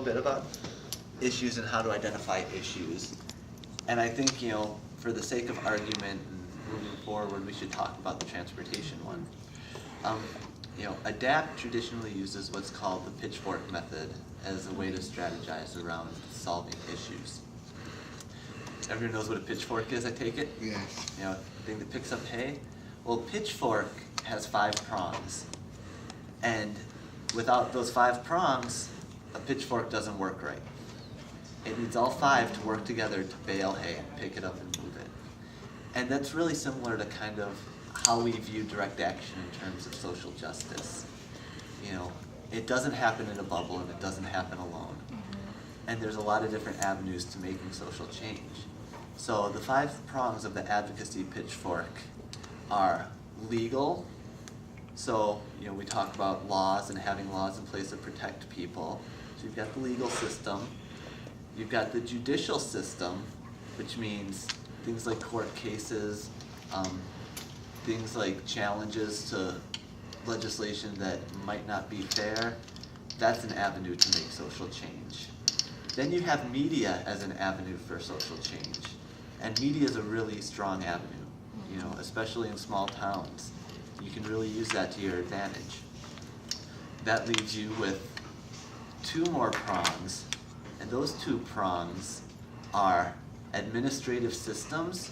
bit about issues and how to identify issues. And I think, for the sake of argument and moving forward, we should talk about the transportation one. ADAPT traditionally uses what's called the pitchfork method as a way to strategize around solving issues. Everyone knows what a pitchfork is, I take it? Yes. Thing that picks up hay. Well, pitchfork has 5 prongs. And without those 5 prongs, a pitchfork doesn't work right. It needs all 5 to work together to bale hay and pick it up and move it. And that's really similar to kind of how we view direct action in terms of social justice. It doesn't happen in a bubble and it doesn't happen alone. And there's a lot of different avenues to making social change. So the 5 prongs of the advocacy pitchfork are legal. So, we talk about laws and having laws in place that protect people. So you've got the legal system. You've got the judicial system, which means things like court cases, things like challenges to legislation that might not be fair. That's an avenue to make social change. Then you have media as an avenue for social change. And media is a really strong avenue, especially in small towns. You can really use that to your advantage. That leaves you with 2 more prongs, and those 2 prongs are administrative systems,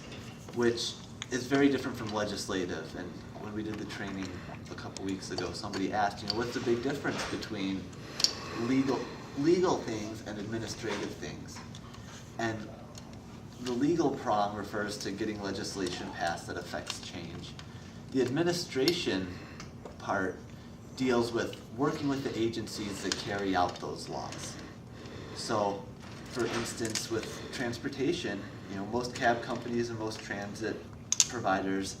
which is very different from legislative. And when we did the training a couple weeks ago, somebody asked, what's the big difference between legal things and administrative things? And the legal prong refers to getting legislation passed that affects change. The administration part deals with working with the agencies that carry out those laws. So, for instance, with transportation, most cab companies and most transit providers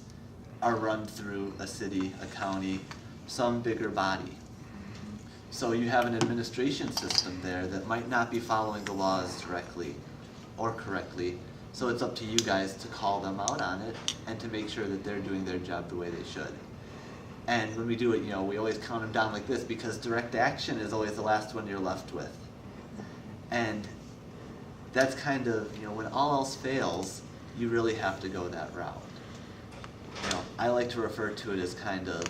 are run through a city, a county, some bigger body. So you have an administration system there that might not be following the laws directly or correctly. So it's up to you guys to call them out on it and to make sure that they're doing their job the way they should. And when we do it, we always count them down like this because direct action is always the last one you're left with. And that's kind of, when all else fails, you really have to go that route. I like to refer to it as kind of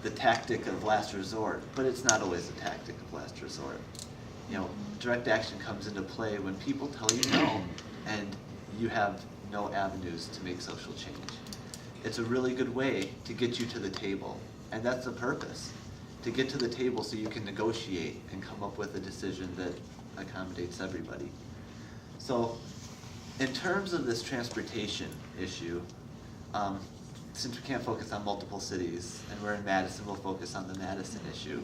the tactic of last resort, but it's not always the tactic of last resort. Direct action comes into play when people tell you no, and you have no avenues to make social change. It's a really good way to get you to the table, and that's the purpose, to get to the table so you can negotiate and come up with a decision that accommodates everybody. So, in terms of this transportation issue, since we can't focus on multiple cities, and we're in Madison, we'll focus on the Madison issue.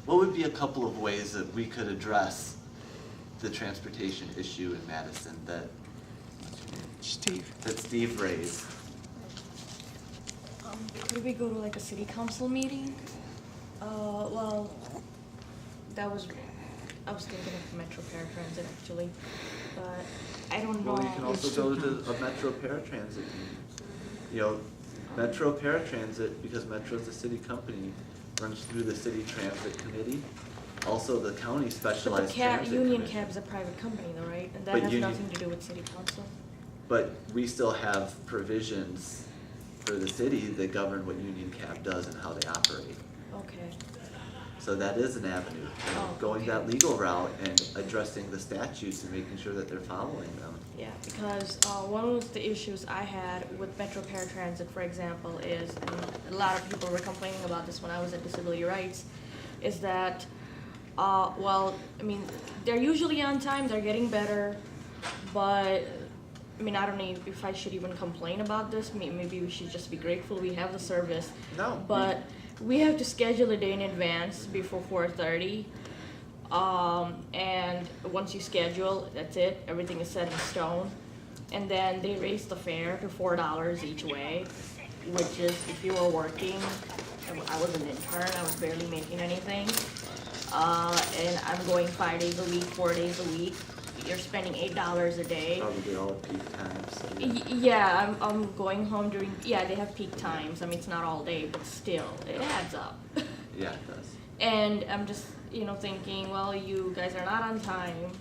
What would be a couple of ways that we could address the transportation issue in Madison that Steve raised? Could we go to like a city council meeting? Well, I was thinking of Metro Paratransit actually, but I don't know. Well, you can also go to a Metro Paratransit meeting. Metro Paratransit, because Metro is a city company, runs through the city transit committee. Also, the county specialized transit Union commission. Cab's a private company though, right? And that But has Union- nothing to do with city council. But we still have provisions for the city that govern what Union Cab does and how they operate. Okay. So that is an avenue, going okay. that legal route and addressing the statutes and making sure that they're following them. Yeah, because one of the issues I had with Metro Paratransit, for example, is, and a lot of people were complaining about this when I was at Disability Rights, is that, they're usually on time, they're getting better, but, I don't know if I should even complain about this. Maybe we should just be grateful we have the service. No. But we have to schedule a day in advance before 4:30. And once you schedule, that's it. Everything is set in stone. And then they raise the fare to $4 each way, which is if you were working. I was an intern. I was barely making anything. And I'm going 5 days a week, 4 days a week. You're spending $8 a day. Probably all at peak times. So Yeah, I'm going home during. Yeah, they have peak times. It's not all day, but still, it adds up. yeah, it does. And I'm just, thinking, well, you guys are not on time.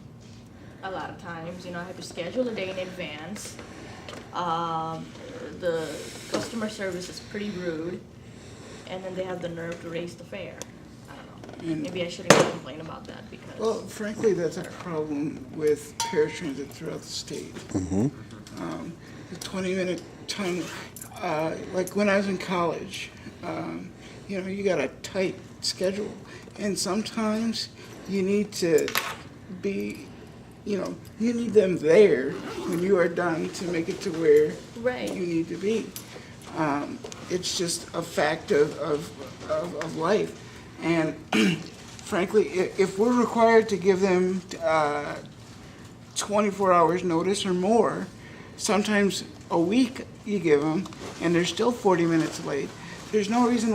A lot of times, I have to schedule a day in advance. The customer service is pretty rude, and then they have the nerve to raise the fare. I don't know. And- Maybe I shouldn't complain about that because. Well, frankly, that's a problem with paratransit throughout the state. The 20-minute time, like when I was in college, you got a tight schedule, and sometimes you need to be, you need them there when you are done to make it to where Right. you need to be. It's just a fact of life. And frankly, if we're required to give them 24 hours notice or more, sometimes a week you give them, and they're still 40 minutes late, there's no reason